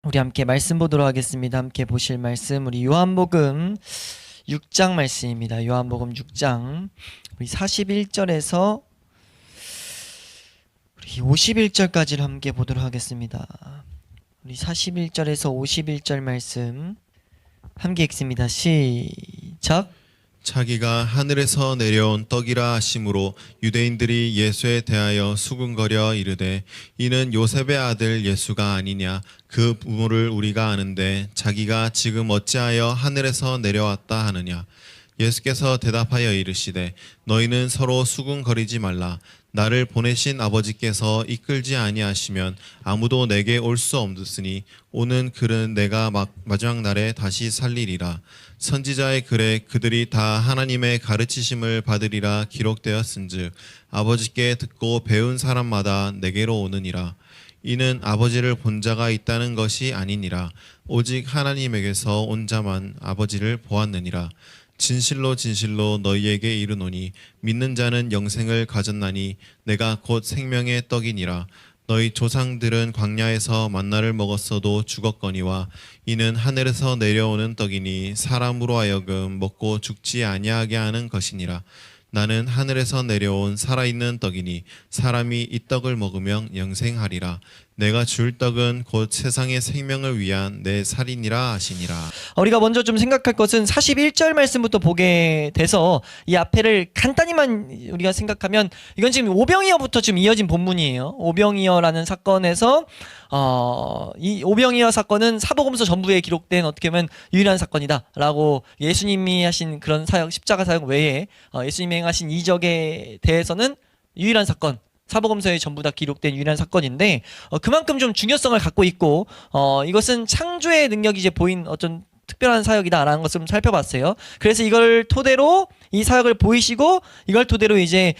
우리 함께 말씀 보도록 하겠습니다. 함께 보실 말씀 우리 요한복음 6장 말씀입니다. 요한복음 6장 우리 41절에서 우리 51절까지를 함께 보도록 하겠습니다. 우리 41절에서 51절 말씀 함께 읽습니다. 시작. 자기가 하늘에서 내려온 떡이라 하심으로 유대인들이 예수에 대하여 수군거려 이르되 이는 요셉의 아들 예수가 아니냐. 그 부모를 우리가 아는데 자기가 지금 어찌하여 하늘에서 내려왔다 하느냐. 예수께서 대답하여 이르시되 너희는 서로 수군거리지 말라. 나를 보내신 아버지께서 이끌지 아니하시면 아무도 내게 올 수 없으니 오는 글은 내가 마지막 날에 다시 살리리라. 선지자의 글에 그들이 다 하나님의 가르치심을 받으리라 기록되었은즉 아버지께 듣고 배운 사람마다 내게로 오느니라. 이는 아버지를 본 자가 있다는 것이 아니니라. 오직 하나님에게서 온 자만 아버지를 보았느니라. 진실로 진실로 너희에게 이르노니 믿는 자는 영생을 가졌나니 내가 곧 생명의 떡이니라. 너희 조상들은 광야에서 만나를 먹었어도 죽었거니와 이는 하늘에서 내려오는 떡이니 사람으로 하여금 먹고 죽지 아니하게 하는 것이니라. 나는 하늘에서 내려온 살아있는 떡이니 사람이 이 떡을 먹으면 영생하리라. 내가 줄 떡은 곧 세상의 생명을 위한 내 살이니라 하시니라. 우리가 먼저 좀 생각할 것은 41절 말씀부터 보게 돼서 이 앞에를 간단히만 우리가 생각하면 이건 지금 오병이어부터 지금 이어진 본문이에요. 오병이어라는 사건에서 이 오병이어 사건은 사복음서 전부에 기록된 어떻게 보면 유일한 사건이다라고 예수님이 하신 그런 사역, 십자가 사역 외에 예수님이 행하신 이적에 대해서는 유일한 사건, 사복음서에 전부 다 기록된 유일한 사건인데 그만큼 좀 중요성을 갖고 있고 이것은 창조의 능력이 이제 보인 어떤 특별한 사역이다라는 것을 좀 살펴봤어요. 그래서 이걸 토대로 이 사역을 보이시고 이걸 토대로 이제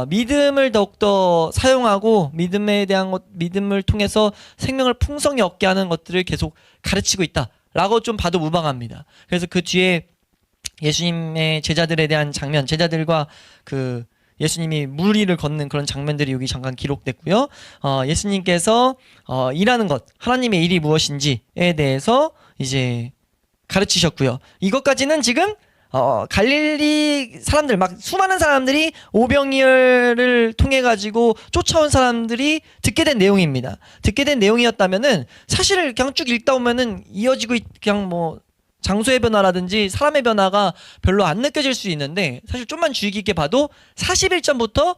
믿음을 더욱더 사용하고 믿음에 대한 믿음을 통해서 생명을 풍성히 얻게 하는 것들을 계속 가르치고 있다라고 좀 봐도 무방합니다. 그래서 그 뒤에 예수님의 제자들에 대한 장면, 제자들과 그 예수님이 물 위를 걷는 그런 장면들이 여기 잠깐 기록됐고요. 예수님께서 일하는 것, 하나님의 일이 무엇인지에 대해서 이제 가르치셨고요. 이것까지는 지금 갈릴리 사람들, 막 수많은 사람들이 오병이어를 통해 가지고 쫓아온 사람들이 듣게 된 내용입니다. 듣게 된 내용이었다면은 사실 그냥 쭉 읽다 보면은 이어지고 그냥 뭐 장소의 변화라든지 사람의 변화가 별로 안 느껴질 수 있는데 사실 좀만 주의 깊게 봐도 41점부터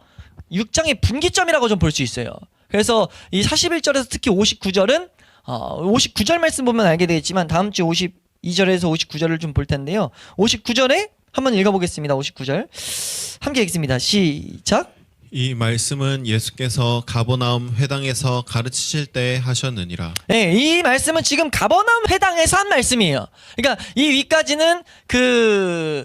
6장의 분기점이라고 좀 볼 수 있어요. 그래서 이 41절에서 특히 59절은 59절 말씀 보면 알게 되겠지만 다음 주 52절에서 59절을 좀 볼 텐데요. 59절에 한번 읽어보겠습니다. 59절 함께 읽습니다. 시작. 이 말씀은 예수께서 가버나움 회당에서 가르치실 때 하셨느니라. 네, 이 말씀은 지금 가버나움 회당에서 한 말씀이에요. 그러니까 이 위까지는 그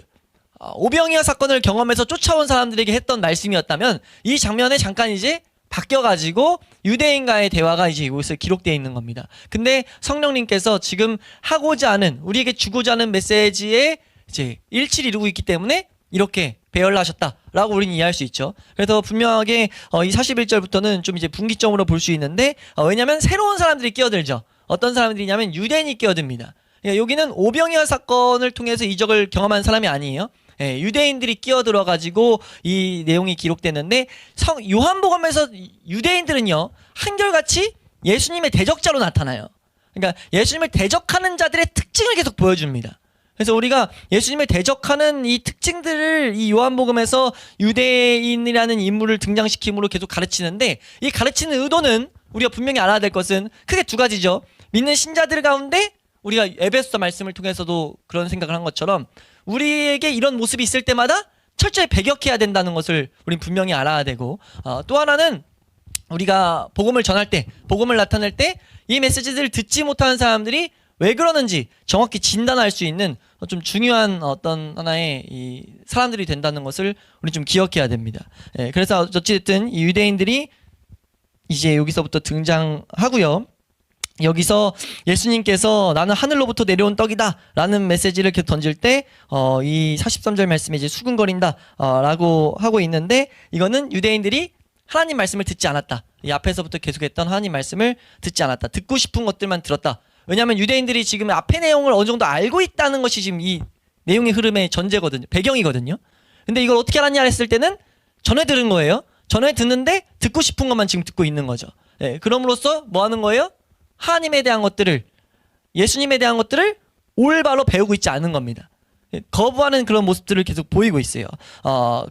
오병이어 사건을 경험해서 쫓아온 사람들에게 했던 말씀이었다면 이 장면에 잠깐 이제 바뀌어가지고 유대인과의 대화가 이제 이곳에 기록되어 있는 겁니다. 근데 성령님께서 지금 하고자 하는 우리에게 주고자 하는 메시지에 이제 일치를 이루고 있기 때문에 이렇게 배열하셨다라고 우리는 이해할 수 있죠. 그래서 분명하게 이 41절부터는 좀 이제 분기점으로 볼 수 있는데 왜냐하면 새로운 사람들이 끼어들죠. 어떤 사람들이냐면 유대인이 끼어듭니다. 그러니까 여기는 오병이어 사건을 통해서 이적을 경험한 사람이 아니에요. 예, 유대인들이 끼어들어가지고 이 내용이 기록됐는데 요한복음에서 유대인들은요 한결같이 예수님의 대적자로 나타나요. 그러니까 예수님을 대적하는 자들의 특징을 계속 보여줍니다. 그래서 우리가 예수님을 대적하는 이 특징들을 이 요한복음에서 유대인이라는 인물을 등장시킴으로 계속 가르치는데 이 가르치는 의도는 우리가 분명히 알아야 될 것은 크게 두 가지죠. 믿는 신자들 가운데 우리가 에베소서 말씀을 통해서도 그런 생각을 한 것처럼 우리에게 이런 모습이 있을 때마다 철저히 배격해야 된다는 것을 우리는 분명히 알아야 되고 또 하나는 우리가 복음을 전할 때, 복음을 나타낼 때 이 메시지들을 듣지 못하는 사람들이 왜 그러는지 정확히 진단할 수 있는 좀 중요한 어떤 하나의 이 사람들이 된다는 것을 우리 좀 기억해야 됩니다. 예, 그래서 어찌됐든 이 유대인들이 이제 여기서부터 등장하고요. 여기서 예수님께서 나는 하늘로부터 내려온 떡이다 라는 메시지를 이렇게 던질 때 이 43절 말씀에 이제 수근거린다 라고 하고 있는데 이거는 유대인들이 하나님 말씀을 듣지 않았다. 이 앞에서부터 계속했던 하나님 말씀을 듣지 않았다. 듣고 싶은 것들만 들었다. 왜냐하면 유대인들이 지금 앞의 내용을 어느 정도 알고 있다는 것이 지금 이 내용의 흐름의 전제거든요. 배경이거든요. 근데 이걸 어떻게 알았냐 했을 때는 전에 들은 거예요. 전에 듣는데 듣고 싶은 것만 지금 듣고 있는 거죠. 예, 그럼으로써 뭐 하는 거예요? 하나님에 대한 것들을, 예수님에 대한 것들을 올바로 배우고 있지 않은 겁니다. 예, 거부하는 그런 모습들을 계속 보이고 있어요.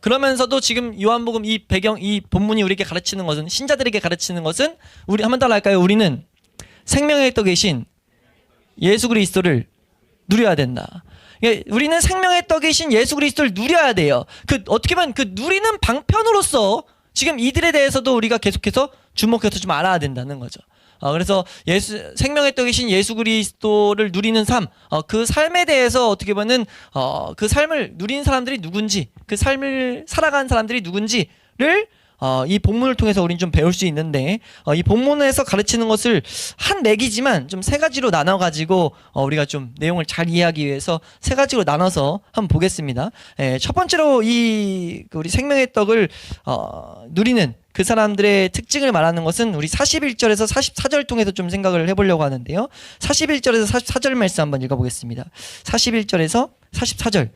그러면서도 지금 요한복음 이 배경, 이 본문이 우리에게 가르치는 것은, 신자들에게 가르치는 것은, 우리 한번 따라 할까요? 우리는 생명의 떡 계신 예수 그리스도를 누려야 된다. 예, 우리는 생명의 떡이신 예수 그리스도를 누려야 돼요. 어떻게 보면 그 누리는 방편으로서 지금 이들에 대해서도 우리가 계속해서 주목해서 좀 알아야 된다는 거죠. 그래서 생명의 떡이신 예수 그리스도를 누리는 삶, 그 삶에 대해서 어떻게 보면 그 삶을 누리는 사람들이 누군지, 그 삶을 살아가는 사람들이 누군지를 이 본문을 통해서 우리는 좀 배울 수 있는데, 이 본문에서 가르치는 것을 한 맥이지만 좀 세 가지로 나눠가지고 우리가 좀 내용을 잘 이해하기 위해서 세 가지로 나눠서 한번 보겠습니다. 첫 번째로 우리 생명의 떡을 누리는 그 사람들의 특징을 말하는 것은 우리 41절에서 44절 통해서 좀 생각을 해보려고 하는데요. 41절에서 44절 말씀 한번 읽어보겠습니다. 41절에서 44절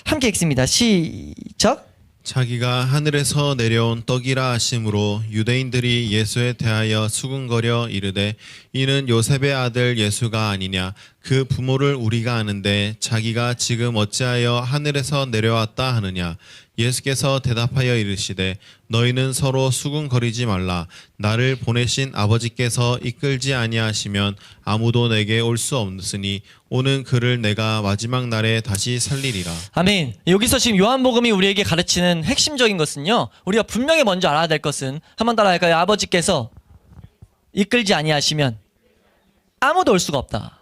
함께 읽습니다. 시작. 자기가 하늘에서 내려온 떡이라 하심으로 유대인들이 예수에 대하여 수군거려 이르되 이는 요셉의 아들 예수가 아니냐 그 부모를 우리가 아는데 자기가 지금 어찌하여 하늘에서 내려왔다 하느냐. 예수께서 대답하여 이르시되 너희는 서로 수군거리지 말라. 나를 보내신 아버지께서 이끌지 아니하시면 아무도 내게 올 수 없으니 오는 그를 내가 마지막 날에 다시 살리리라. 아멘. 여기서 지금 요한복음이 우리에게 가르치는 핵심적인 것은요, 우리가 분명히 먼저 알아야 될 것은, 한번 따라 할까요? 아버지께서 이끌지 아니하시면 아무도 올 수가 없다.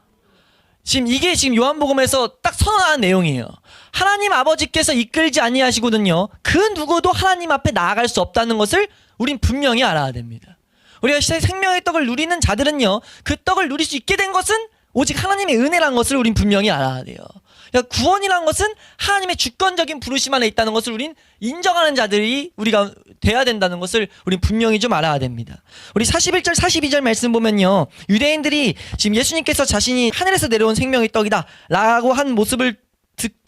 이게 지금 요한복음에서 딱 선언하는 내용이에요. 하나님 아버지께서 이끌지 아니하시거든요, 그 누구도 하나님 앞에 나아갈 수 없다는 것을 우린 분명히 알아야 됩니다. 우리가 생명의 떡을 누리는 자들은요, 그 떡을 누릴 수 있게 된 것은 오직 하나님의 은혜라는 것을 우린 분명히 알아야 돼요. 그러니까 구원이라는 것은 하나님의 주권적인 부르심 안에 있다는 것을 우린 인정하는 자들이 우리가 돼야 된다는 것을 우린 분명히 좀 알아야 됩니다. 우리 41절 42절 말씀 보면요, 유대인들이 지금 예수님께서 자신이 하늘에서 내려온 생명의 떡이다 라고 한 모습을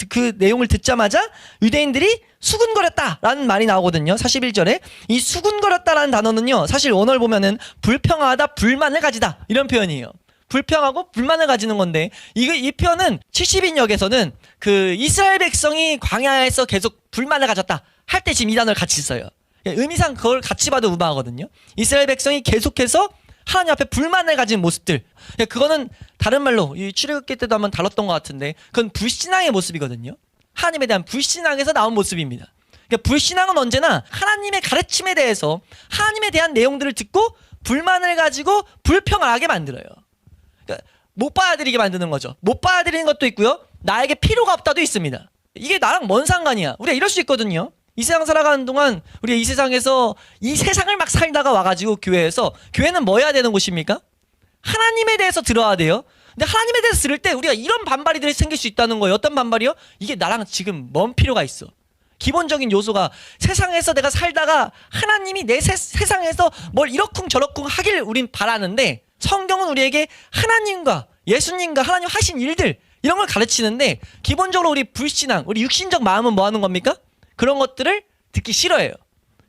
그 내용을 듣자마자 유대인들이 수군거렸다라는 말이 나오거든요. 41절에 이 수군거렸다라는 단어는요, 사실 원어를 보면은 불평하다, 불만을 가지다 이런 표현이에요. 불평하고 불만을 가지는 건데, 이 표현은 70인역에서는 그 이스라엘 백성이 광야에서 계속 불만을 가졌다 할 때 지금 이 단어를 같이 써요. 의미상 그걸 같이 봐도 무방하거든요. 이스라엘 백성이 계속해서 하나님 앞에 불만을 가진 모습들, 그거는 다른 말로 이 출애굽기 때도 한번 다뤘던 것 같은데, 그건 불신앙의 모습이거든요. 하나님에 대한 불신앙에서 나온 모습입니다. 그러니까 불신앙은 언제나 하나님의 가르침에 대해서, 하나님에 대한 내용들을 듣고 불만을 가지고 불평을 하게 만들어요. 그러니까 못 받아들이게 만드는 거죠. 못 받아들이는 것도 있고요, 나에게 필요가 없다도 있습니다. 이게 나랑 뭔 상관이야. 우리가 이럴 수 있거든요. 이 세상 살아가는 동안 우리가 이 세상에서 이 세상을 막 살다가 와가지고 교회에서, 교회는 뭐 해야 되는 곳입니까? 하나님에 대해서 들어야 돼요. 근데 하나님에 대해서 들을 때 우리가 이런 반발이 생길 수 있다는 거예요. 어떤 반발이요? 이게 나랑 지금 뭔 필요가 있어. 기본적인 요소가, 세상에서 내가 살다가 하나님이 내 세상에서 뭘 이러쿵 저러쿵 하길 우린 바라는데, 성경은 우리에게 하나님과 예수님과 하나님 하신 일들, 이런 걸 가르치는데, 기본적으로 우리 불신앙, 우리 육신적 마음은 뭐 하는 겁니까? 그런 것들을 듣기 싫어해요.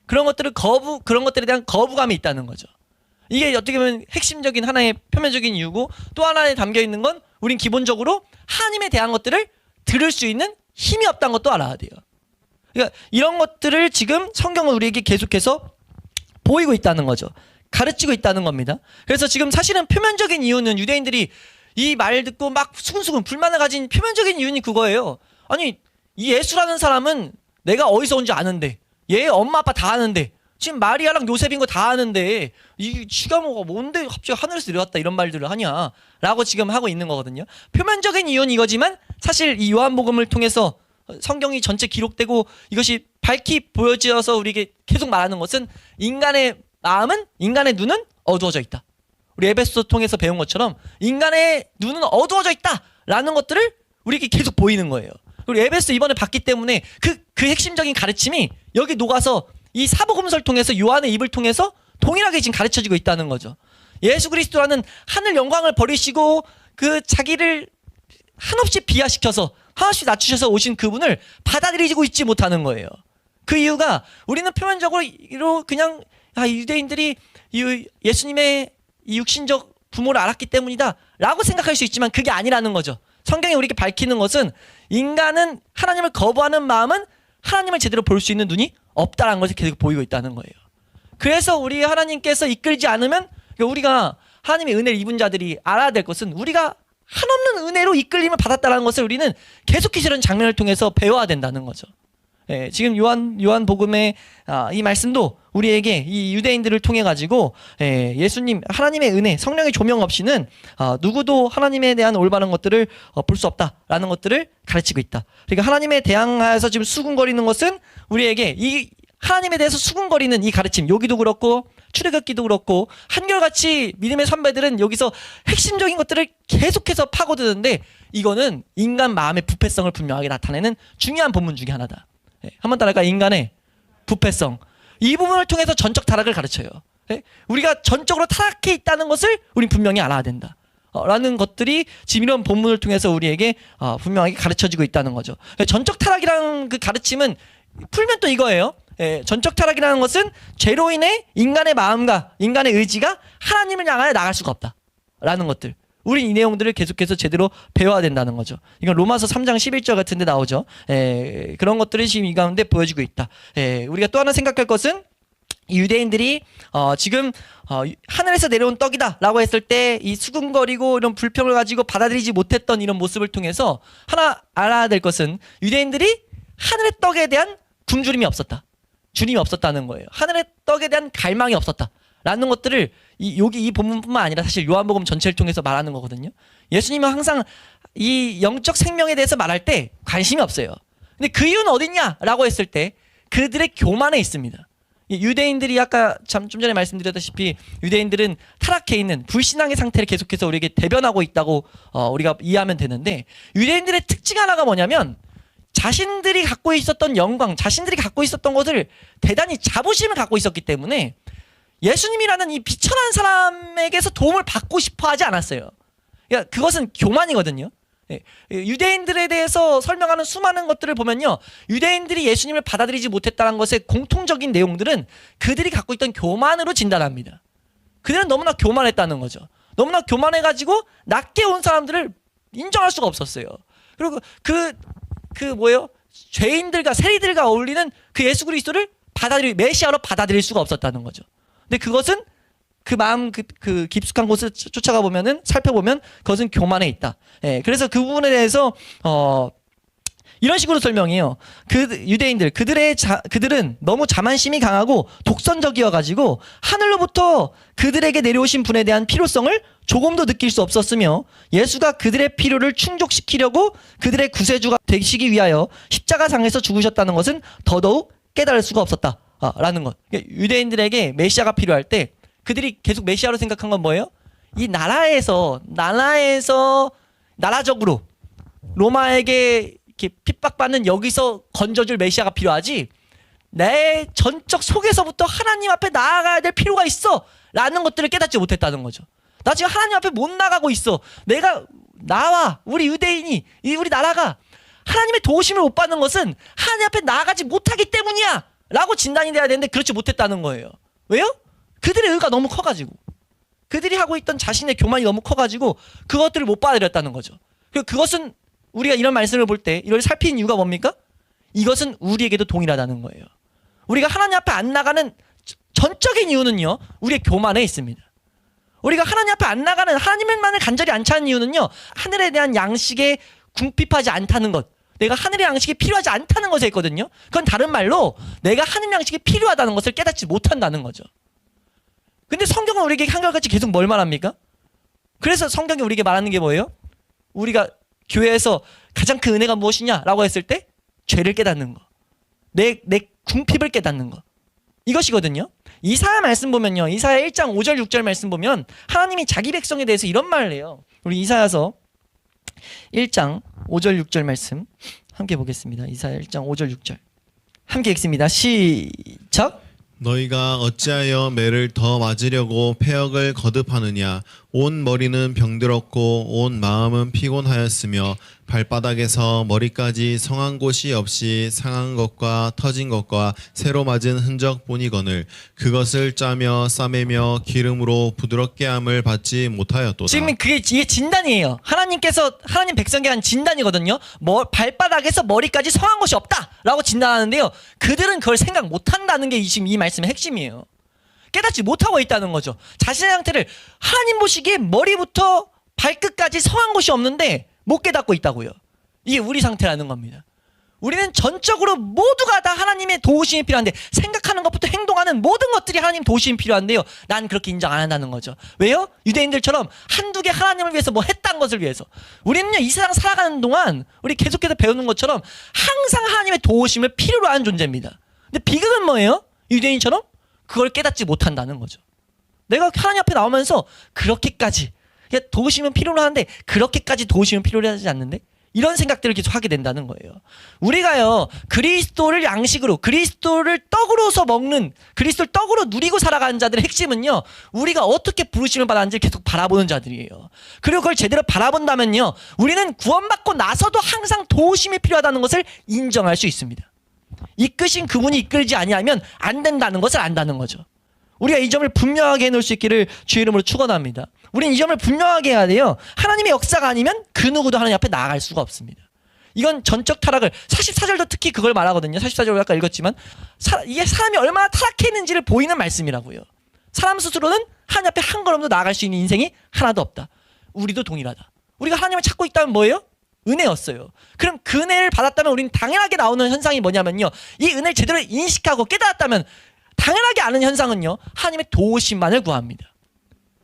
그런 것들에 대한 거부감이 있다는 거죠. 이게 어떻게 보면 핵심적인 하나의 표면적인 이유고, 또 하나에 담겨 있는 건 우린 기본적으로 하나님에 대한 것들을 들을 수 있는 힘이 없다는 것도 알아야 돼요. 그러니까 이런 것들을 지금 성경은 우리에게 계속해서 보이고 있다는 거죠. 가르치고 있다는 겁니다. 그래서 지금 사실은 표면적인 이유는, 유대인들이 이 말 듣고 막 수근수근 불만을 가진 표면적인 이유는 그거예요. 아니, 이 예수라는 사람은 내가 어디서 온지 아는데, 얘 엄마 아빠 다 아는데, 지금 마리아랑 요셉인 거 다 아는데 이 지가 뭔데 갑자기 하늘에서 내려왔다 이런 말들을 하냐 라고 지금 하고 있는 거거든요. 표면적인 이유는 이거지만, 사실 이 요한복음을 통해서 성경이 전체 기록되고 이것이 밝히 보여져서 우리에게 계속 말하는 것은, 인간의 마음은, 인간의 눈은 어두워져 있다. 우리 에베소 통해서 배운 것처럼 인간의 눈은 어두워져 있다라는 것들을 우리에게 계속 보이는 거예요. 그리고 에베소 이번에 봤기 때문에 그 핵심적인 가르침이 여기 녹아서 이 사복음서를 통해서, 요한의 입을 통해서 동일하게 지금 가르쳐지고 있다는 거죠. 예수 그리스도라는 하늘 영광을 버리시고 그 자기를 한없이 비하시켜서 한없이 낮추셔서 오신 그분을 받아들이고 있지 못하는 거예요. 그 이유가 우리는 표면적으로 그냥 유대인들이 예수님의 이 육신적 부모를 알았기 때문이다 라고 생각할 수 있지만 그게 아니라는 거죠. 성경이 우리에게 밝히는 것은 인간은 하나님을 거부하는 마음은 하나님을 제대로 볼 수 있는 눈이 없다라는 것을 계속 보이고 있다는 거예요. 그래서 우리 하나님께서 이끌지 않으면 우리가 하나님의 은혜를 입은 자들이 알아야 될 것은 우리가 한없는 은혜로 이끌림을 받았다는 것을 우리는 계속해서 이런 장면을 통해서 배워야 된다는 거죠. 예, 지금 요한복음의 이 말씀도 우리에게 이 유대인들을 통해 가지고 예수님 하나님의 은혜 성령의 조명 없이는 누구도 하나님에 대한 올바른 것들을 볼 수 없다라는 것들을 가르치고 있다. 그러니까 하나님에 대항하여서 지금 수군거리는 것은 우리에게 이 하나님에 대해서 수군거리는 이 가르침, 여기도 그렇고 출애굽기도 그렇고 한결같이 믿음의 선배들은 여기서 핵심적인 것들을 계속해서 파고드는데 이거는 인간 마음의 부패성을 분명하게 나타내는 중요한 본문 중에 하나다. 한번 따라할까? 인간의 부패성. 이 부분을 통해서 전적 타락을 가르쳐요. 우리가 전적으로 타락해 있다는 것을 우린 분명히 알아야 된다. 라는 것들이 지금 이런 본문을 통해서 우리에게 분명하게 가르쳐지고 있다는 거죠. 전적 타락이라는 그 가르침은 풀면 또 이거예요. 전적 타락이라는 것은 죄로 인해 인간의 마음과 인간의 의지가 하나님을 향하여 나갈 수가 없다라는 것들. 우린 이 내용들을 계속해서 제대로 배워야 된다는 거죠. 이건 로마서 3장 11절 같은 데 나오죠. 그런 것들이 지금 이 가운데 보여지고 있다. 우리가 또 하나 생각할 것은 이 유대인들이 지금 하늘에서 내려온 떡이다 라고 했을 때 이 수군거리고 이런 불평을 가지고 받아들이지 못했던 이런 모습을 통해서 하나 알아야 될 것은 유대인들이 하늘의 떡에 대한 굶주림이 없었다. 주님이 없었다는 거예요. 하늘의 떡에 대한 갈망이 없었다. 라는 것들을 여기 이 본문뿐만 아니라 사실 요한복음 전체를 통해서 말하는 거거든요. 예수님은 항상 이 영적 생명에 대해서 말할 때 관심이 없어요. 근데 그 이유는 어딨냐라고 했을 때 그들의 교만에 있습니다. 유대인들이 아까 좀 전에 말씀드렸다시피 유대인들은 타락해 있는 불신앙의 상태를 계속해서 우리에게 대변하고 있다고 우리가 이해하면 되는데 유대인들의 특징 하나가 뭐냐면 자신들이 갖고 있었던 영광, 자신들이 갖고 있었던 것을 대단히 자부심을 갖고 있었기 때문에 예수님이라는 이 비천한 사람에게서 도움을 받고 싶어 하지 않았어요. 그러니까 그것은 교만이거든요. 유대인들에 대해서 설명하는 수많은 것들을 보면요. 유대인들이 예수님을 받아들이지 못했다는 것의 공통적인 내용들은 그들이 갖고 있던 교만으로 진단합니다. 그들은 너무나 교만했다는 거죠. 너무나 교만해가지고 낮게 온 사람들을 인정할 수가 없었어요. 그리고 죄인들과 세리들과 어울리는 그 예수 그리스도를 메시아로 받아들일 수가 없었다는 거죠. 근데 그것은 그 마음 그 깊숙한 곳을 쫓아가 보면은 살펴보면 그것은 교만에 있다. 그래서 그 부분에 대해서 이런 식으로 설명해요. 유대인들 그들은 너무 자만심이 강하고 독선적이어 가지고 하늘로부터 그들에게 내려오신 분에 대한 필요성을 조금도 느낄 수 없었으며 예수가 그들의 필요를 충족시키려고 그들의 구세주가 되시기 위하여 십자가상에서 죽으셨다는 것은 더더욱 깨달을 수가 없었다라는 것. 유대인들에게 메시아가 필요할 때 그들이 계속 메시아로 생각한 건 뭐예요? 이 나라적으로 로마에게 이렇게 핍박받는 여기서 건져줄 메시아가 필요하지 내 전적 속에서부터 하나님 앞에 나아가야 될 필요가 있어 라는 것들을 깨닫지 못했다는 거죠. 나 지금 하나님 앞에 못 나가고 있어. 우리 유대인이 우리 나라가 하나님의 도우심을 못 받는 것은 하나님 앞에 나아가지 못하기 때문이야 라고 진단이 돼야 되는데 그렇지 못했다는 거예요. 왜요? 그들의 의가 너무 커가지고 그들이 하고 있던 자신의 교만이 너무 커가지고 그것들을 못 받아들였다는 거죠. 그리고 그것은 우리가 이런 말씀을 볼 때 이걸 살피는 이유가 뭡니까? 이것은 우리에게도 동일하다는 거예요. 우리가 하나님 앞에 안 나가는 전적인 이유는요. 우리의 교만에 있습니다. 우리가 하나님 앞에 안 나가는 하나님만을 간절히 안 찾는 이유는요. 하늘에 대한 양식에 궁핍하지 않다는 것. 내가 하늘의 양식이 필요하지 않다는 것에 있거든요. 그건 다른 말로 내가 하늘 양식이 필요하다는 것을 깨닫지 못한다는 거죠. 근데 성경은 우리에게 한결같이 계속 뭘 말합니까? 그래서 성경이 우리에게 말하는 게 뭐예요? 우리가 교회에서 가장 큰 은혜가 무엇이냐라고 했을 때 죄를 깨닫는 거. 내 궁핍을 깨닫는 거. 이것이거든요. 이사야 말씀 보면요. 이사야 1장 5절 6절 말씀 보면 하나님이 자기 백성에 대해서 이런 말을 해요. 우리 이사야서 1장 5절 6절 말씀 함께 보겠습니다. 이사야 1장 5절 6절 함께 읽습니다. 시작. 너희가 어찌하여 매를 더 맞으려고 패역을 거듭하느냐. 온 머리는 병들었고 온 마음은 피곤하였으며 발바닥에서 머리까지 성한 곳이 없이 상한 것과 터진 것과 새로 맞은 흔적뿐이거늘 그것을 짜며 싸매며 기름으로 부드럽게 함을 받지 못하였도다. 지금 이게 진단이에요. 하나님께서 하나님 백성에게 한 진단이거든요. 발바닥에서 머리까지 성한 것이 없다라고 진단하는데요. 그들은 그걸 생각 못한다는 게 지금 이 말씀의 핵심이에요. 깨닫지 못하고 있다는 거죠. 자신의 상태를 하나님 보시기에 머리부터 발끝까지 성한 것이 없는데 못 깨닫고 있다고요. 이게 우리 상태라는 겁니다. 우리는 전적으로 모두가 다 하나님의 도우심이 필요한데 생각하는 것부터 행동하는 모든 것들이 하나님 도우심이 필요한데요. 난 그렇게 인정 안 한다는 거죠. 왜요? 유대인들처럼 한두 개 하나님을 위해서 뭐 했다는 것을 위해서. 우리는요 이 세상 살아가는 동안 우리 계속해서 배우는 것처럼 항상 하나님의 도우심을 필요로 하는 존재입니다. 근데 비극은 뭐예요? 유대인처럼 그걸 깨닫지 못한다는 거죠. 내가 하나님 앞에 나오면서 그렇게까지 도우심은 필요로 하는데 그렇게까지 도우심은 필요로 하지 않는데 이런 생각들을 계속 하게 된다는 거예요. 우리가요 그리스도를 양식으로 그리스도를 떡으로서 먹는 그리스도를 떡으로 누리고 살아가는 자들의 핵심은요 우리가 어떻게 부르심을 받았는지 계속 바라보는 자들이에요. 그리고 그걸 제대로 바라본다면요 우리는 구원받고 나서도 항상 도우심이 필요하다는 것을 인정할 수 있습니다. 이끄신 그분이 이끌지 아니하면 안 된다는 것을 안다는 거죠. 우리가 이 점을 분명하게 해놓을 수 있기를 주의 이름으로 축원합니다. 우리는 이 점을 분명하게 해야 돼요. 하나님의 역사가 아니면 그 누구도 하나님 앞에 나아갈 수가 없습니다. 이건 전적 타락을 44절도 특히 그걸 말하거든요. 44절을 아까 읽었지만 이게 사람이 얼마나 타락했는지를 보이는 말씀이라고요. 사람 스스로는 하나님 앞에 한 걸음도 나아갈 수 있는 인생이 하나도 없다. 우리도 동일하다. 우리가 하나님을 찾고 있다면 뭐예요? 은혜였어요. 그럼 그 은혜를 받았다면 우리는 당연하게 나오는 현상이 뭐냐면요. 이 은혜를 제대로 인식하고 깨달았다면 당연하게 아는 현상은요. 하나님의 도우심만을 구합니다.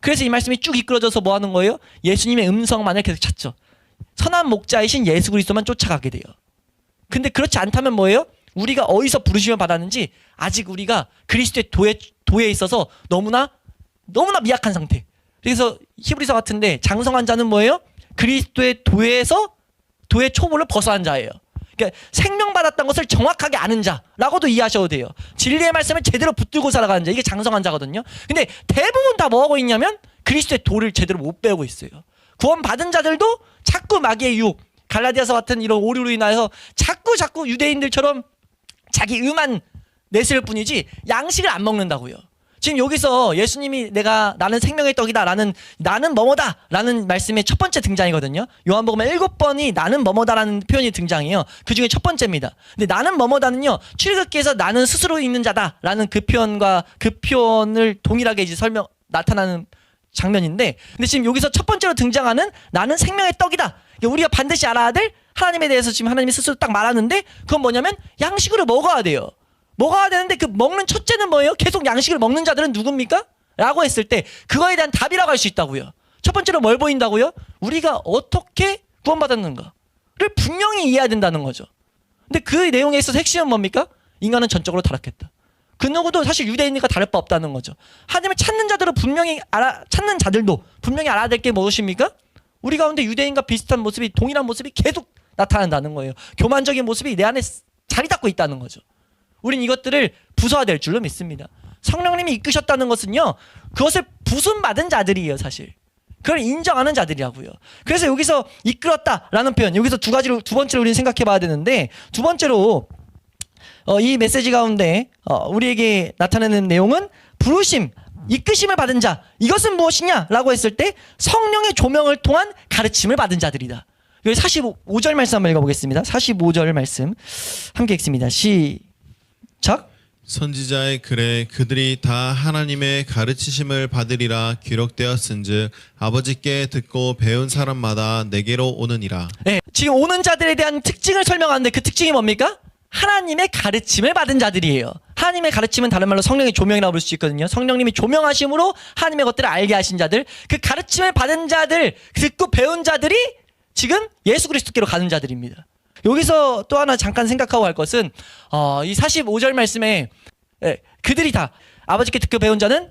그래서 이 말씀이 쭉 이끌어져서 뭐 하는 거예요? 예수님의 음성만을 계속 찾죠. 선한 목자이신 예수 그리스도만 쫓아가게 돼요. 근데 그렇지 않다면 뭐예요? 우리가 어디서 부르심을 받았는지 아직 우리가 그리스도의 도에 있어서 너무나 미약한 상태. 그래서 히브리서 같은데 장성한 자는 뭐예요? 그리스도의 도의 초보를 벗어난 자예요. 그러니까 생명받았다는 것을 정확하게 아는 자라고도 이해하셔도 돼요. 진리의 말씀을 제대로 붙들고 살아가는 자, 이게 장성한 자거든요. 근데 대부분 다 뭐 하고 있냐면 그리스도의 도를 제대로 못 배우고 있어요. 구원받은 자들도 자꾸 마귀의 유혹, 갈라디아서 같은 이런 오류로 인하여서 자꾸 유대인들처럼 자기 의만 내세울 뿐이지 양식을 안 먹는다고요. 지금 여기서 예수님이 나는 생명의 떡이다 나는 뭐뭐다 라는 말씀의 첫 번째 등장이거든요. 요한복음에 7번이 나는 뭐뭐다라는 표현이 등장해요. 그 중에 첫 번째입니다. 근데 나는 뭐뭐다는요 출애굽기에서 나는 스스로 있는 자다 라는 그 표현을 동일하게 이제 나타나는 장면인데, 근데 지금 여기서 첫 번째로 등장하는 나는 생명의 떡이다. 우리가 반드시 알아야 될 하나님에 대해서 지금 하나님이 스스로 딱 말하는데 그건 뭐냐면 양식으로 먹어야 돼요. 먹어야 되는데 그 먹는 첫째는 뭐예요? 계속 양식을 먹는 자들은 누굽니까? 라고 했을 때 그거에 대한 답이라고 할 수 있다고요. 첫 번째로 뭘 보인다고요? 우리가 어떻게 구원받았는가를 분명히 이해해야 된다는 거죠. 근데 그 내용에 있어서 핵심은 뭡니까? 인간은 전적으로 타락했다. 그 누구도 사실 유대인과 다를 바 없다는 거죠. 하나님을 찾는 자들도 찾는 자들도 분명히 알아야 될 게 무엇입니까? 우리 가운데 유대인과 비슷한 모습이 동일한 모습이 계속 나타난다는 거예요. 교만적인 모습이 내 안에 자리 잡고 있다는 거죠. 우린 이것들을 부숴야 줄로 믿습니다. 성령님이 이끄셨다는 것은요. 그것을 부순받은 자들이에요. 사실. 그걸 인정하는 자들이라고요. 그래서 여기서 이끌었다라는 표현. 여기서 두 번째로 우리는 생각해 봐야 되는데 두 번째로 이 메시지 가운데 우리에게 나타내는 내용은 부르심, 이끄심을 받은 자. 이것은 무엇이냐라고 했을 때 성령의 조명을 통한 가르침을 받은 자들이다. 여기 45절 말씀 한번 읽어보겠습니다. 45절 말씀 함께 읽습니다. 시작. 선지자의 글에 그들이 다 하나님의 가르치심을 받으리라 기록되었은즉 아버지께 듣고 배운 사람마다 내게로 오느니라. 네, 지금 오는 자들에 대한 특징을 설명하는데 그 특징이 뭡니까? 하나님의 가르침을 받은 자들이에요. 하나님의 가르침은 다른 말로 성령의 조명이라고 부를 수 있거든요. 성령님이 조명하심으로 하나님의 것들을 알게 하신 자들, 그 가르침을 받은 자들, 듣고 배운 자들이 지금 예수 그리스도께로 가는 자들입니다. 여기서 또 하나 잠깐 생각하고 할 것은 이 45절 말씀에 그들이 다 아버지께 듣고 배운 자는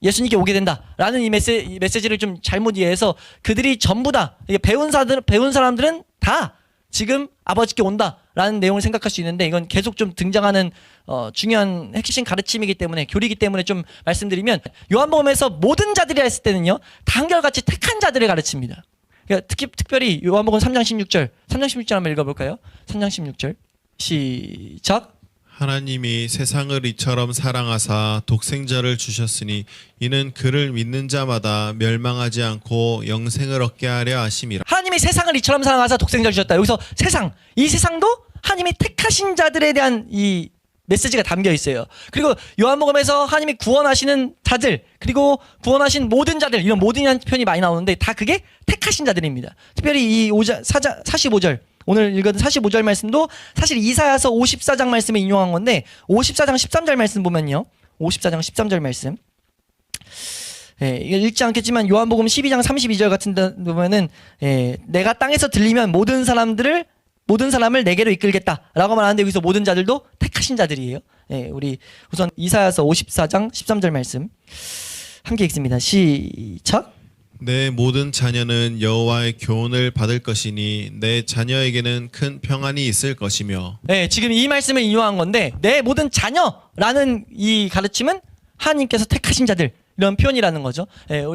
예수님께 오게 된다라는 이 메시지를 좀 잘못 이해해서 그들이 전부 다 배운 사람들은 다 지금 아버지께 온다 라는 내용을 생각할 수 있는데 이건 계속 좀 등장하는 중요한 핵심 가르침이기 때문에 교리이기 때문에 좀 말씀드리면 요한복음에서 모든 자들이라 했을 때는요 다 한결같이 택한 자들을 가르칩니다. 그러니까 특별히 요한복음 3장 16절 3장 16절 한번 읽어볼까요? 3장 16절 시작. 하나님이 세상을 이처럼 사랑하사 독생자를 주셨으니 이는 그를 믿는 자마다 멸망하지 않고 영생을 얻게 하려 하심이라. 하나님이 세상을 이처럼 사랑하사 독생자를 주셨다. 여기서 세상, 이 세상도 하나님이 택하신 자들에 대한 이 메시지가 담겨 있어요. 그리고 요한복음에서 하나님이 구원하시는 자들, 그리고 구원하신 모든 자들, 이런 모든이라는 표현이 많이 나오는데 다 그게 택하신 자들입니다. 특별히 이 45절 오늘 읽은 45절 말씀도 사실 이사야서 54장 말씀에 인용한 건데 54장 13절 말씀 보면요. 54장 13절 말씀. 이게 읽지 않겠지만 요한복음 12장 32절 같은 데 보면은 내가 땅에서 들리면 모든 사람을 내게로 이끌겠다라고 말하는데 여기서 모든 자들도 택하신 자들이에요. 우리 우선 이사야서 54장 13절 말씀 함께 읽습니다. 시작. 내 모든 자녀는 여호와의 교훈을 받을 것이니 내 자녀에게는 큰 평안이 있을 것이며. 지금 이 말씀을 인용한 건데 내 모든 자녀라는 이 가르침은 하나님께서 택하신 자들 이런 표현이라는 거죠.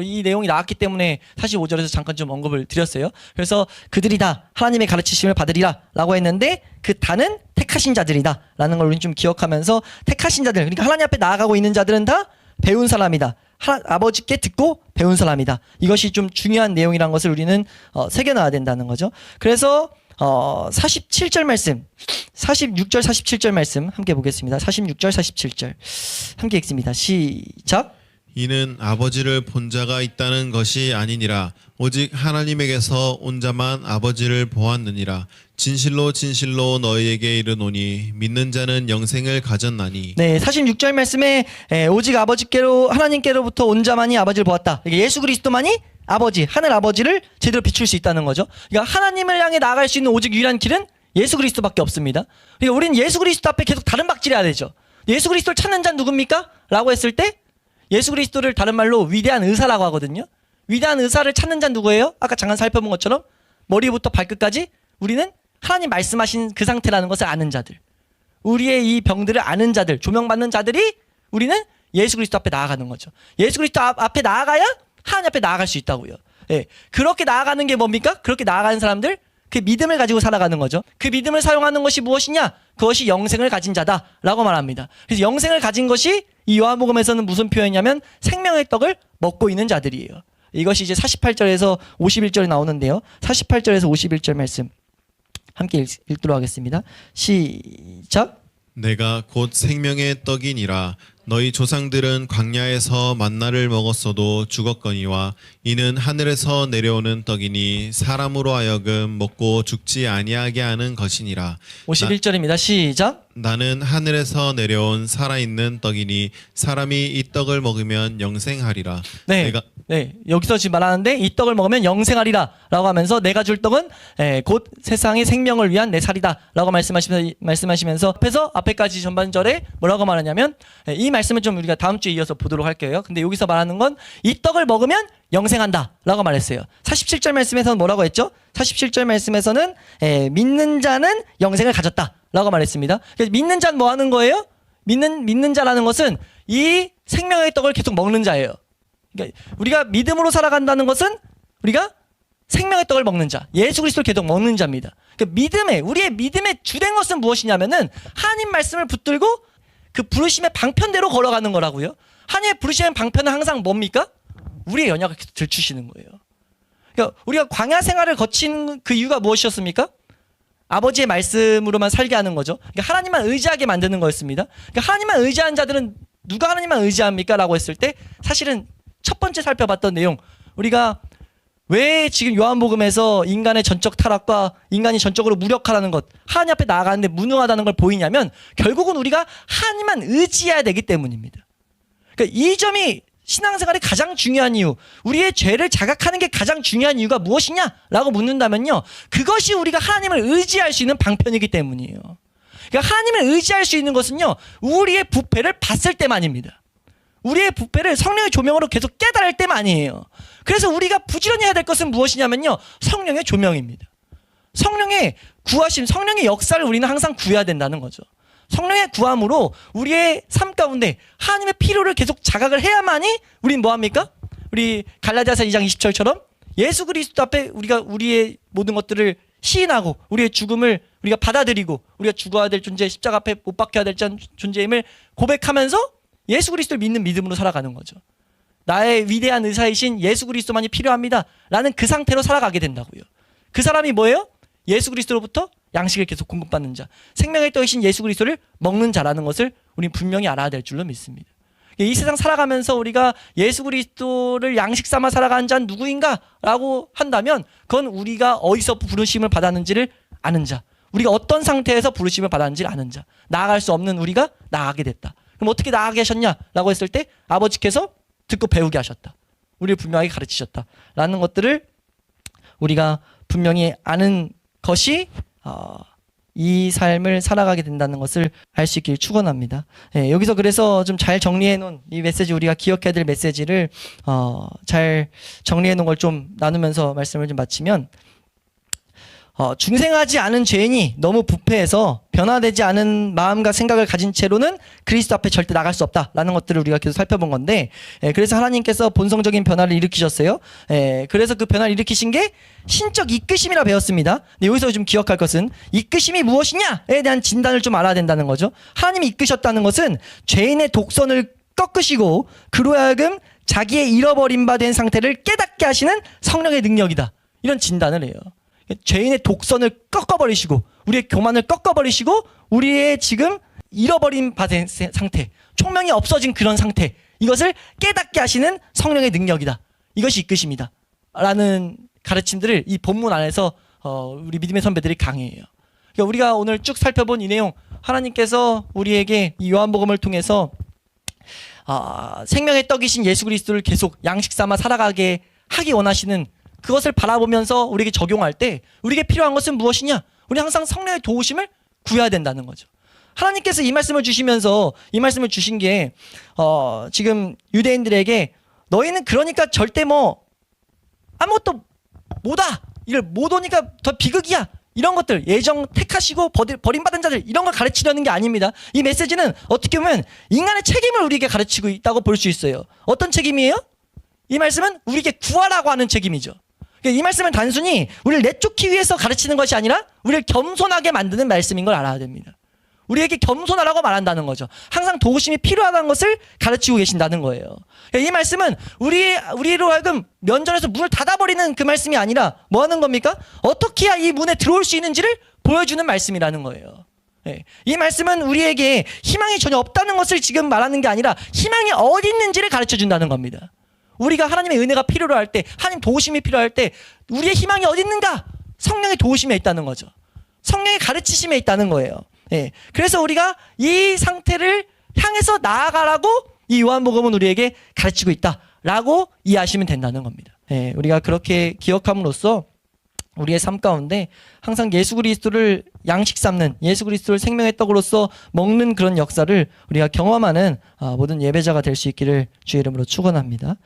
이 내용이 나왔기 때문에 45절에서 잠깐 좀 언급을 드렸어요. 그래서 그들이 다 하나님의 가르치심을 받으리라 라고 했는데 그 다는 택하신 자들이다 라는 걸 우리는 좀 기억하면서 택하신 자들, 그러니까 하나님 앞에 나아가고 있는 자들은 다 배운 사람이다. 아버지께 듣고 배운 사람이다. 이것이 좀 중요한 내용이라는 것을 우리는 새겨놔야 된다는 거죠. 그래서 47절 말씀, 46절 47절 말씀 함께 보겠습니다. 46절 47절 함께 읽습니다. 시작. 이는 아버지를 본 자가 있다는 것이 아니니라 오직 하나님에게서 온 자만 아버지를 보았느니라. 진실로 진실로 너희에게 이르노니 믿는 자는 영생을 가졌나니. 네, 46절 말씀에 오직 하나님께로부터 온 자만이 아버지를 보았다. 예수 그리스도만이 아버지, 하늘 아버지를 제대로 비출 수 있다는 거죠. 그러니까 하나님을 향해 나아갈 수 있는 오직 유일한 길은 예수 그리스도밖에 없습니다. 그러니까 우리는 예수 그리스도 앞에 계속 다른 박질해야 되죠. 예수 그리스도를 찾는 자는 누굽니까? 라고 했을 때 예수 그리스도를 다른 말로 위대한 의사라고 하거든요. 위대한 의사를 찾는 자는 누구예요? 아까 잠깐 살펴본 것처럼 머리부터 발끝까지 우리는 하나님 말씀하신 그 상태라는 것을 아는 자들, 우리의 이 병들을 아는 자들, 조명받는 자들이 우리는 예수 그리스도 앞에 나아가는 거죠. 예수 그리스도 앞에 나아가야 하나님 앞에 나아갈 수 있다고요. 그렇게 나아가는 게 뭡니까? 그렇게 나아가는 사람들, 그 믿음을 가지고 살아가는 거죠. 그 믿음을 사용하는 것이 무엇이냐? 그것이 영생을 가진 자다라고 말합니다. 그래서 영생을 가진 것이 이 요한복음에서는 무슨 표현이냐면 생명의 떡을 먹고 있는 자들이에요. 이것이 이제 48절에서 51절에 나오는데요. 48절에서 51절 말씀 함께 읽도록 하겠습니다. 시작. 내가 곧 생명의 떡이니라. 너희 조상들은 광야에서 만나를 먹었어도 죽었거니와 이는 하늘에서 내려오는 떡이니 사람으로 하여금 먹고 죽지 아니하게 하는 것이니라. 51절입니다. 시작. 나는 하늘에서 내려온 살아있는 떡이니 사람이 이 떡을 먹으면 영생하리라. 여기서 지금 말하는데 이 떡을 먹으면 영생하리라 라고 하면서 내가 줄 떡은 곧 세상의 생명을 위한 내 살이다 라고 말씀하시면서 앞에까지 전반절에 뭐라고 말하냐면 이 말씀을 좀 우리가 다음 주에 이어서 보도록 할게요. 근데 여기서 말하는 건 이 떡을 먹으면 영생한다 라고 말했어요. 47절 말씀에서는 뭐라고 했죠? 47절 말씀에서는 믿는 자는 영생을 가졌다 라고 말했습니다. 그래서 믿는 자는 뭐 하는 거예요? 믿는 자라는 것은 이 생명의 떡을 계속 먹는 자예요. 그러니까 우리가 믿음으로 살아간다는 것은 우리가 생명의 떡을 먹는 자, 예수 그리스도를 계속 먹는 자입니다. 그러니까 우리의 믿음의 주된 것은 무엇이냐면은 하나님 말씀을 붙들고 그 부르심의 방편대로 걸어가는 거라고요. 하나님의 부르심의 방편은 항상 뭡니까? 우리의 연약을 계속 들추시는 거예요. 그러니까 우리가 광야 생활을 거친 그 이유가 무엇이었습니까? 아버지의 말씀으로만 살게 하는 거죠. 그러니까 하나님만 의지하게 만드는 거였습니다. 그러니까 하나님만 의지한 자들은 누가 하나님만 의지합니까? 라고 했을 때 사실은 첫 번째 살펴봤던 내용, 우리가 왜 지금 요한복음에서 인간의 전적 타락과 인간이 전적으로 무력하다는 것, 하나님 앞에 나아가는데 무능하다는 걸 보이냐면 결국은 우리가 하나님만 의지해야 되기 때문입니다. 그러니까 이 점이 신앙생활의 가장 중요한 이유, 우리의 죄를 자각하는 게 가장 중요한 이유가 무엇이냐라고 묻는다면요, 그것이 우리가 하나님을 의지할 수 있는 방편이기 때문이에요. 그러니까 하나님을 의지할 수 있는 것은요, 우리의 부패를 봤을 때만입니다. 우리의 부패를 성령의 조명으로 계속 깨달을 때만이에요. 그래서 우리가 부지런히 해야 될 것은 무엇이냐면요, 성령의 조명입니다. 성령의 구하심, 성령의 역사를 우리는 항상 구해야 된다는 거죠. 성령의 구함으로 우리의 삶 가운데 하나님의 필요를 계속 자각을 해야만이 우린 뭐합니까? 우리 갈라디아서 2장 20절처럼 예수 그리스도 앞에 우리가 우리의 모든 것들을 시인하고 우리의 죽음을 우리가 받아들이고 우리가 죽어야 될 존재, 십자가 앞에 못 박혀야 될 존재임을 고백하면서 예수 그리스도를 믿는 믿음으로 살아가는 거죠. 나의 위대한 의사이신 예수 그리스도만이 필요합니다 라는 그 상태로 살아가게 된다고요. 그 사람이 뭐예요? 예수 그리스도로부터 양식을 계속 공급받는 자, 생명의 떡이신 예수 그리스도를 먹는 자라는 것을 우리는 분명히 알아야 될 줄로 믿습니다. 이 세상 살아가면서 우리가 예수 그리스도를 양식 삼아 살아가는 자는 누구인가? 라고 한다면 그건 우리가 어디서 부르심을 받았는지를 아는 자, 우리가 어떤 상태에서 부르심을 받았는지를 아는 자, 나아갈 수 없는 우리가 나아가게 됐다. 그럼 어떻게 나아가게 하셨냐? 라고 했을 때 아버지께서 듣고 배우게 하셨다. 우리를 분명하게 가르치셨다. 라는 것들을 우리가 분명히 아는 것이 이 삶을 살아가게 된다는 것을 알 수 있길 축원합니다. 예, 여기서 그래서 좀 잘 정리해 놓은 이 메시지, 우리가 기억해야 될 메시지를 잘 정리해 놓은 걸 좀 나누면서 말씀을 좀 마치면, 중생하지 않은 죄인이 너무 부패해서 변화되지 않은 마음과 생각을 가진 채로는 그리스도 앞에 절대 나갈 수 없다라는 것들을 우리가 계속 살펴본 건데, 그래서 하나님께서 본성적인 변화를 일으키셨어요. 그래서 그 변화를 일으키신 게 신적 이끄심이라 배웠습니다. 근데 여기서 좀 기억할 것은 이끄심이 무엇이냐에 대한 진단을 좀 알아야 된다는 거죠. 하나님이 이끄셨다는 것은 죄인의 독선을 꺾으시고 그로 하여금 자기의 잃어버린 바 된 상태를 깨닫게 하시는 성령의 능력이다. 이런 진단을 해요. 죄인의 독선을 꺾어버리시고 우리의 교만을 꺾어버리시고 우리의 지금 잃어버린 바 된 상태, 총명이 없어진 그런 상태, 이것을 깨닫게 하시는 성령의 능력이다. 이것이 이끄심이다 라는 가르침들을 이 본문 안에서 우리 믿음의 선배들이 강해해요. 그러니까 우리가 오늘 쭉 살펴본 이 내용, 하나님께서 우리에게 이 요한복음을 통해서 생명의 떡이신 예수 그리스도를 계속 양식 삼아 살아가게 하기 원하시는 그것을 바라보면서 우리에게 적용할 때 우리에게 필요한 것은 무엇이냐? 우리 항상 성령의 도우심을 구해야 된다는 거죠. 하나님께서 이 말씀을 주시면서 이 말씀을 주신 게 지금 유대인들에게 너희는 그러니까 절대 뭐 아무것도 못하, 이걸 못 오니까 더 비극이야, 이런 것들, 예정 택하시고 버림받은 자들, 이런 걸 가르치려는 게 아닙니다. 이 메시지는 어떻게 보면 인간의 책임을 우리에게 가르치고 있다고 볼 수 있어요. 어떤 책임이에요? 이 말씀은 우리에게 구하라고 하는 책임이죠. 이 말씀은 단순히 우리를 내쫓기 위해서 가르치는 것이 아니라 우리를 겸손하게 만드는 말씀인 걸 알아야 됩니다. 우리에게 겸손하라고 말한다는 거죠. 항상 도우심이 필요하다는 것을 가르치고 계신다는 거예요. 이 말씀은 우리로 하여금 면전에서 문을 닫아버리는 그 말씀이 아니라 뭐 하는 겁니까? 어떻게 해야 이 문에 들어올 수 있는지를 보여주는 말씀이라는 거예요. 이 말씀은 우리에게 희망이 전혀 없다는 것을 지금 말하는 게 아니라 희망이 어디 있는지를 가르쳐 준다는 겁니다. 우리가 하나님의 은혜가 필요로 할 때, 하나님 도우심이 필요할 때 우리의 희망이 어디 있는가? 성령의 도우심에 있다는 거죠. 성령의 가르치심에 있다는 거예요. 그래서 우리가 이 상태를 향해서 나아가라고 이 요한복음은 우리에게 가르치고 있다라고 이해하시면 된다는 겁니다. 우리가 그렇게 기억함으로써 우리의 삶 가운데 항상 예수 그리스도를 양식 삼는, 예수 그리스도를 생명의 떡으로서 먹는 그런 역사를 우리가 경험하는 모든 예배자가 될 수 있기를 주의 이름으로 축원합니다.